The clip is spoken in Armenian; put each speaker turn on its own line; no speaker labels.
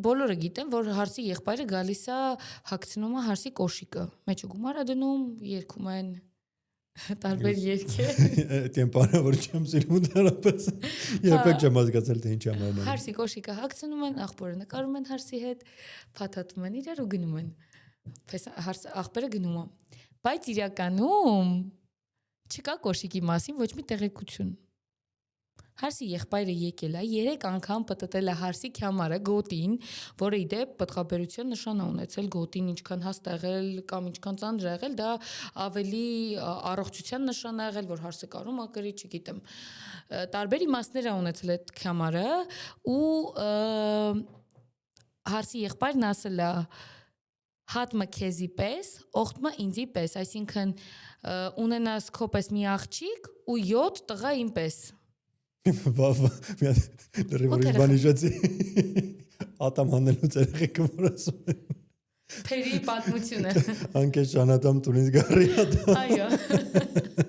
բոլորը գիտեն, որ հարսի եղբայրը գալիս է հագցնում է հարսի կոշիկը, մեջը գումար է դնում, երգում են տարբեր երգեր։
Այդ բանը որ չեմ սիրում դարապես։ Երբեք չեմ հասկացել թե ինչ է մաման։
Հարսի կոշիկը հագցնում են, աղբորը նկարում են հարսի հետ, փաթաթում են իրար ու գնում են։ Աղբերը գնում է։ Բայց իրականում չկա կոշիկի մասին ոչ մի տեղեկություն։ Հարսի եղբայրը եկել է 3 անգամ պտտել է հարսի քյամարը գոտին, որը իդեպ պատղաբերության նշան է ունեցել գոտին ինչքան հաստ եղել կամ ինչքան ծանր եղել, դա ավելի առողջության նշան է եղել, որ հարսը կարում է կրի, չգիտեմ։ Տարբեր իմաստներ է ունեցել այդ քյամարը ու հարսի եղբայրն ասել է հատմը քեզի պես, օխտմը ինձի պես, այսինքն ունենաս քո պես մի աղջիկ ու 7 տղա իմ պես։
Դրիվորի բանիջացի ատամ հանելուց երեխեքը որ ասում են
Փերի պատմությունը։
Անկես ճանատամ տունից գարի ատամ։
Այո։